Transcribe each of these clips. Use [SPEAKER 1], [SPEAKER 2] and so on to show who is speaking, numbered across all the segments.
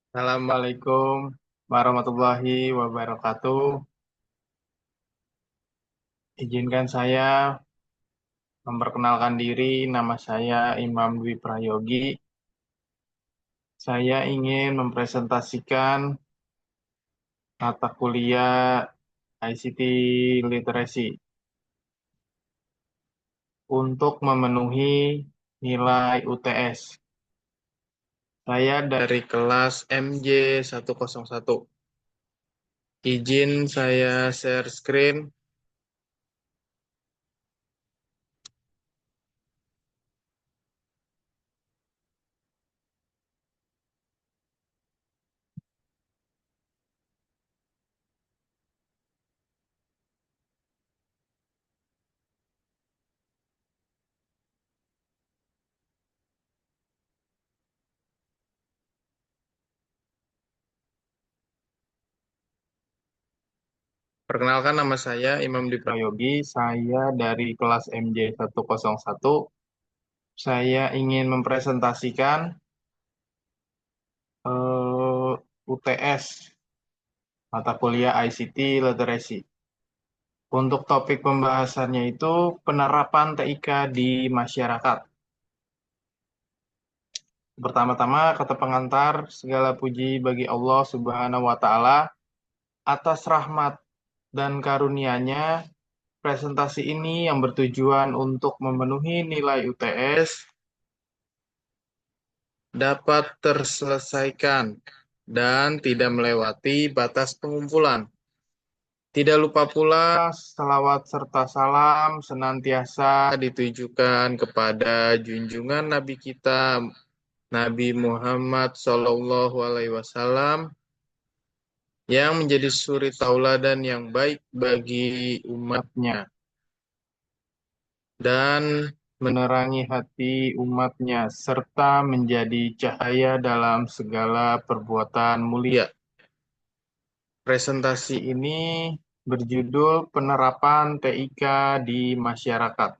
[SPEAKER 1] Assalamualaikum warahmatullahi wabarakatuh. Izinkan saya memperkenalkan diri. Nama saya Imam Dwi Prayogi. Saya ingin mempresentasikan mata kuliah ICT Literacy untuk memenuhi nilai UTS. Saya dari kelas MJ101. Izin saya share screen. Perkenalkan, nama saya Imam Dwi Prayogi. Saya dari kelas MJ101. Saya ingin mempresentasikan UTS mata kuliah ICT Literacy. Untuk topik pembahasannya itu penerapan TIK di masyarakat. Pertama-tama kata pengantar, segala puji bagi Allah Subhanahu wa taala atas rahmat dan karunia-Nya. Presentasi ini yang bertujuan untuk memenuhi nilai UTS dapat terselesaikan dan tidak melewati batas pengumpulan. Tidak lupa pula salawat serta salam senantiasa ditujukan kepada junjungan Nabi kita Nabi Muhammad SAW yang menjadi suri tauladan yang baik bagi umatnya dan menerangi hati umatnya serta menjadi cahaya dalam segala perbuatan mulia. Presentasi ini berjudul Penerapan TIK di Masyarakat.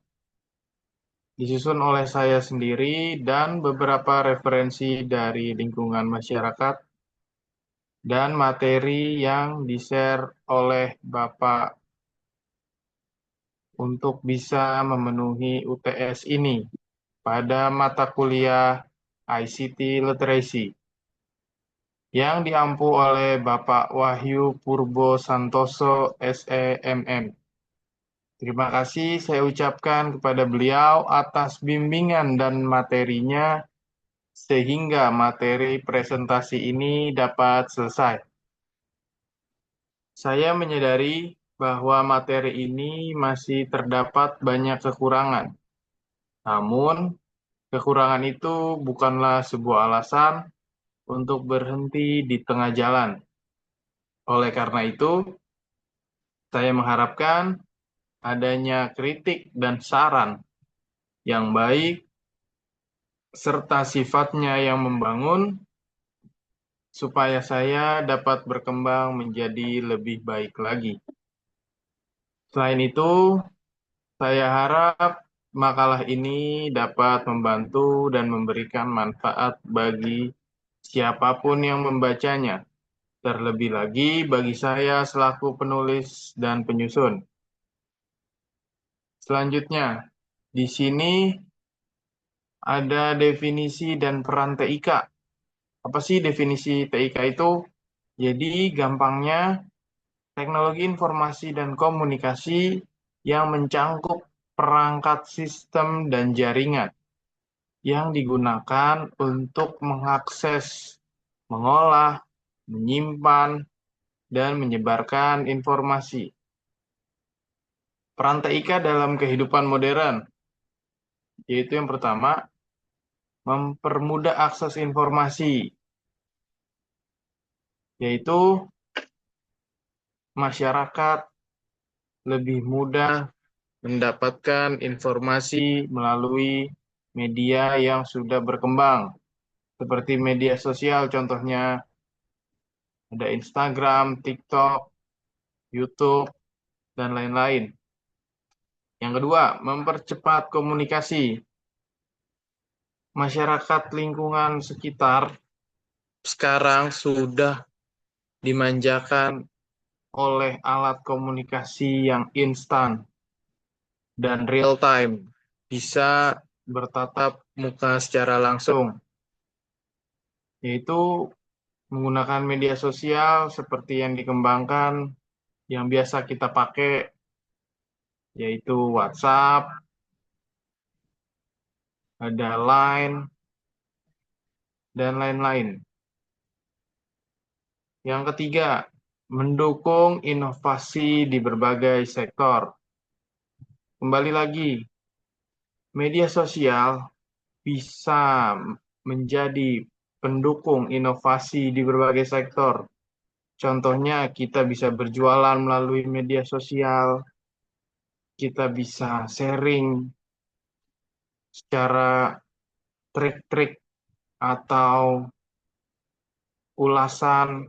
[SPEAKER 1] Disusun oleh saya sendiri dan beberapa referensi dari lingkungan masyarakat dan materi yang di-share oleh Bapak untuk bisa memenuhi UTS ini pada mata kuliah ICT Literacy yang diampu oleh Bapak Wahyu Purbo Santoso SEMM. Terima kasih saya ucapkan kepada beliau atas bimbingan dan materinya sehingga materi presentasi ini dapat selesai. Saya menyadari bahwa materi ini masih terdapat banyak kekurangan. Namun, kekurangan itu bukanlah sebuah alasan untuk berhenti di tengah jalan. Oleh karena itu, saya mengharapkan adanya kritik dan saran yang baik serta sifatnya yang membangun supaya saya dapat berkembang menjadi lebih baik lagi. Selain itu, saya harap makalah ini dapat membantu dan memberikan manfaat bagi siapapun yang membacanya, terlebih lagi bagi saya selaku penulis dan penyusun. Selanjutnya, di sini ada definisi dan peran TIK. Apa sih definisi TIK itu? Jadi gampangnya, teknologi informasi dan komunikasi yang mencangkup perangkat sistem dan jaringan yang digunakan untuk mengakses, mengolah, menyimpan, dan menyebarkan informasi. Peran TIK dalam kehidupan modern, yaitu yang pertama, mempermudah akses informasi, yaitu masyarakat lebih mudah mendapatkan informasi melalui media yang sudah berkembang, seperti media sosial, contohnya ada Instagram, TikTok, YouTube, dan lain-lain. Yang kedua, mempercepat komunikasi. Masyarakat lingkungan sekitar sekarang sudah dimanjakan oleh alat komunikasi yang instan dan real time, bisa bertatap muka secara langsung, yaitu menggunakan media sosial seperti yang dikembangkan, yang biasa kita pakai, yaitu WhatsApp, ada Line, dan lain-lain. Yang ketiga, mendukung inovasi di berbagai sektor. Kembali lagi, media sosial bisa menjadi pendukung inovasi di berbagai sektor. Contohnya, kita bisa berjualan melalui media sosial, kita bisa sharing secara trik-trik atau ulasan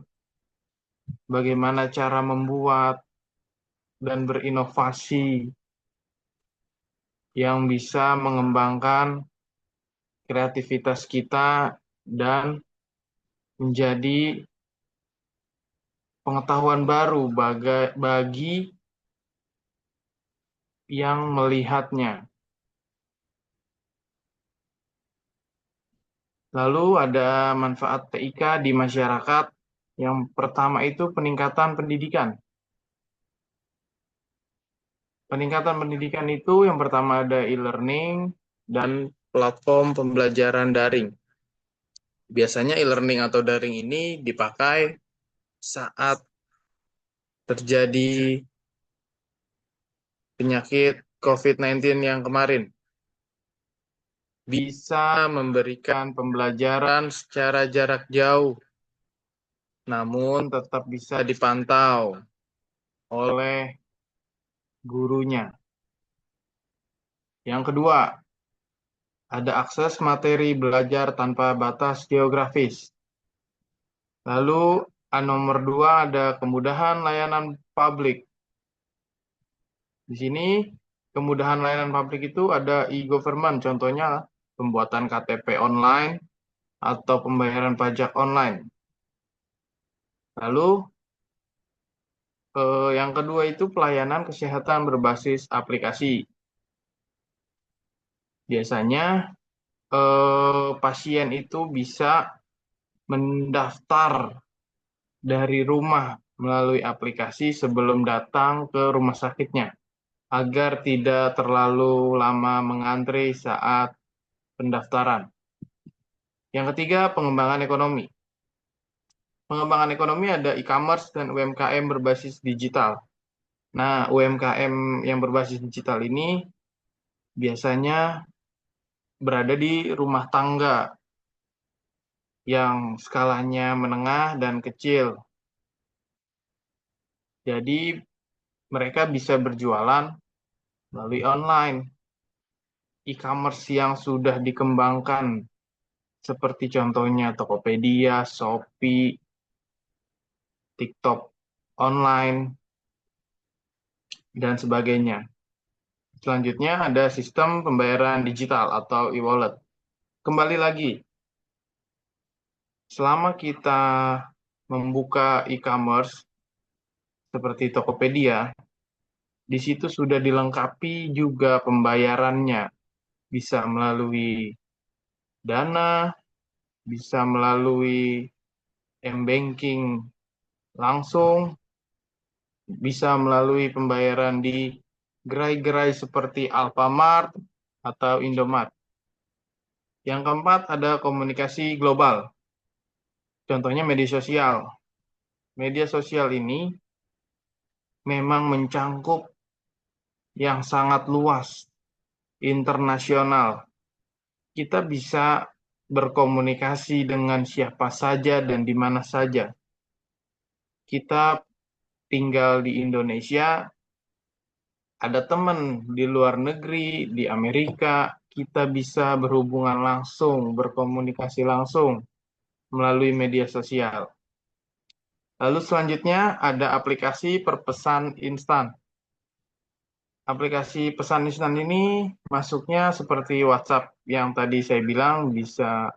[SPEAKER 1] bagaimana cara membuat dan berinovasi yang bisa mengembangkan kreativitas kita dan menjadi pengetahuan baru bagi yang melihatnya. Lalu ada manfaat TIK di masyarakat. Yang pertama itu peningkatan pendidikan. Peningkatan pendidikan itu yang pertama ada e-learning dan platform pembelajaran daring. Biasanya e-learning atau daring ini dipakai saat terjadi penyakit COVID-19 yang kemarin. Bisa memberikan pembelajaran secara jarak jauh, namun tetap bisa dipantau oleh gurunya. Yang kedua, ada akses materi belajar tanpa batas geografis. Lalu nomor dua ada kemudahan layanan publik. Di sini kemudahan layanan publik itu ada e-government, contohnya pembuatan KTP online atau pembayaran pajak online. Lalu yang kedua itu pelayanan kesehatan berbasis aplikasi. Biasanya pasien itu bisa mendaftar dari rumah melalui aplikasi sebelum datang ke rumah sakitnya, agar tidak terlalu lama mengantri saat pendaftaran. Yang ketiga, pengembangan ekonomi. Pengembangan ekonomi ada e-commerce dan UMKM berbasis digital. Nah, UMKM yang berbasis digital ini biasanya berada di rumah tangga yang skalanya menengah dan kecil. Jadi, mereka bisa berjualan melalui online. E-commerce yang sudah dikembangkan, seperti contohnya Tokopedia, Shopee, TikTok online, dan sebagainya. Selanjutnya ada sistem pembayaran digital atau e-wallet. Kembali lagi, selama kita membuka e-commerce seperti Tokopedia, di situ sudah dilengkapi juga pembayarannya. Bisa melalui Dana, bisa melalui m-banking langsung, bisa melalui pembayaran di gerai-gerai seperti Alfamart atau Indomart. Yang keempat ada komunikasi global. Contohnya media sosial. Media sosial ini memang mencangkup yang sangat luas, internasional. Kita bisa berkomunikasi dengan siapa saja dan di mana saja. Kita tinggal di Indonesia, ada teman di luar negeri, di Amerika, kita bisa berhubungan langsung, berkomunikasi langsung melalui media sosial. Lalu selanjutnya ada aplikasi perpesan instan. Aplikasi pesan instan ini masuknya seperti WhatsApp yang tadi saya bilang, bisa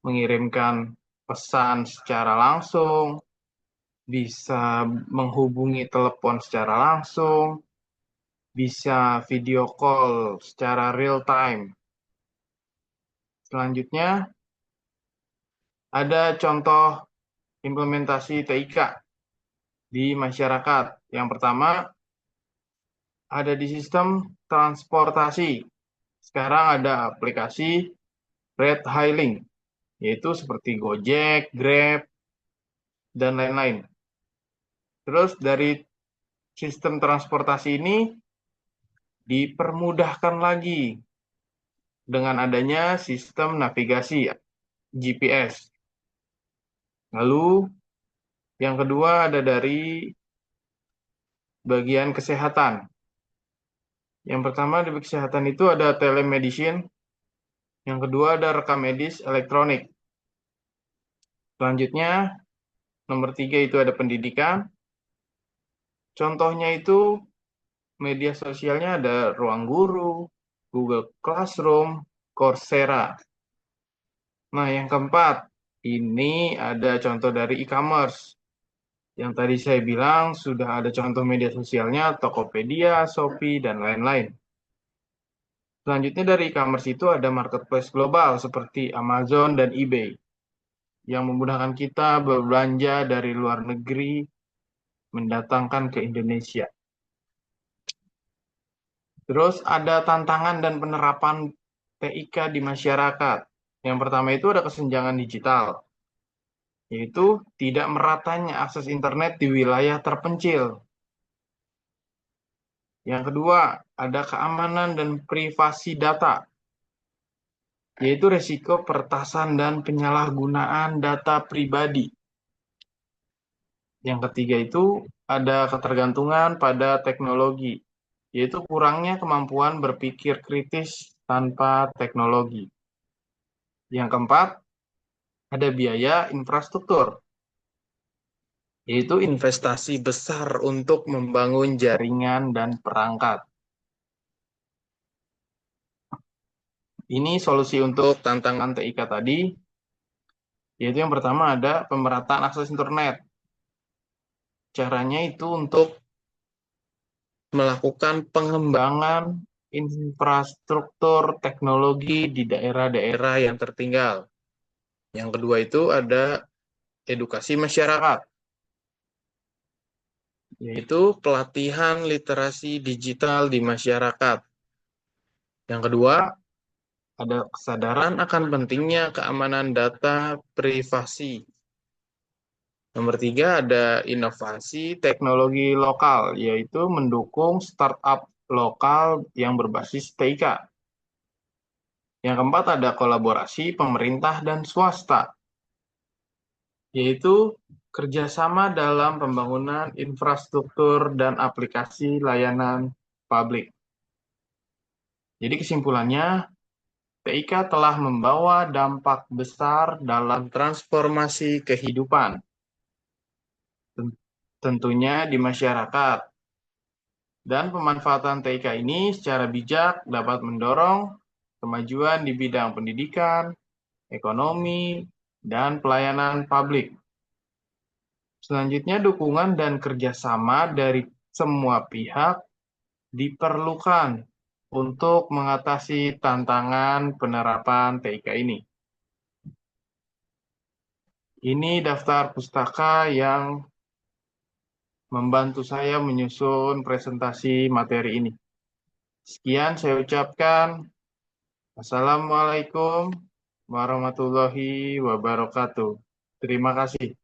[SPEAKER 1] mengirimkan pesan secara langsung, bisa menghubungi telepon secara langsung, bisa video call secara real time. Selanjutnya, ada contoh implementasi TIK di masyarakat. Yang pertama, ada di sistem transportasi. Sekarang ada aplikasi ride hailing, yaitu seperti Gojek, Grab, dan lain-lain. Terus dari sistem transportasi ini dipermudahkan lagi dengan adanya sistem navigasi GPS. Lalu yang kedua ada dari bagian kesehatan. Yang pertama di kesehatan itu ada telemedicine, yang kedua ada rekam medis elektronik. Selanjutnya nomor 3 itu ada pendidikan. Contohnya itu media sosialnya ada Ruang Guru, Google Classroom, Coursera. Nah, yang keempat, ini ada contoh dari e-commerce. Yang tadi saya bilang sudah ada contoh media sosialnya, Tokopedia, Shopee, dan lain-lain. Selanjutnya dari e-commerce itu ada marketplace global seperti Amazon dan eBay yang memudahkan kita berbelanja dari luar negeri mendatangkan ke Indonesia. Terus ada tantangan dan penerapan TIK di masyarakat. Yang pertama itu ada kesenjangan digital, yaitu tidak meratanya akses internet di wilayah terpencil. Yang kedua, ada keamanan dan privasi data, yaitu resiko peretasan dan penyalahgunaan data pribadi. Yang ketiga itu ada ketergantungan pada teknologi, yaitu kurangnya kemampuan berpikir kritis tanpa teknologi. Yang keempat, ada biaya infrastruktur, yaitu investasi besar untuk membangun jaringan dan perangkat. Ini solusi untuk tantangan TIK tadi, yaitu yang pertama ada pemerataan akses internet. Caranya itu untuk melakukan pengembangan infrastruktur teknologi di daerah-daerah yang tertinggal. Yang kedua itu ada edukasi masyarakat, yaitu pelatihan literasi digital di masyarakat. Yang kedua, ada kesadaran akan pentingnya keamanan data privasi. Nomor 3, ada inovasi teknologi lokal, yaitu mendukung startup lokal yang berbasis TIK. Yang keempat, ada kolaborasi pemerintah dan swasta, yaitu kerjasama dalam pembangunan infrastruktur dan aplikasi layanan publik. Jadi kesimpulannya, TIK telah membawa dampak besar dalam transformasi kehidupan, tentunya di masyarakat. Dan pemanfaatan TIK ini secara bijak dapat mendorong kemajuan di bidang pendidikan, ekonomi, dan pelayanan publik. Selanjutnya, dukungan dan kerjasama dari semua pihak diperlukan untuk mengatasi tantangan penerapan TIK ini. Ini daftar pustaka yang membantu saya menyusun presentasi materi ini. Sekian saya ucapkan. Assalamualaikum warahmatullahi wabarakatuh. Terima kasih.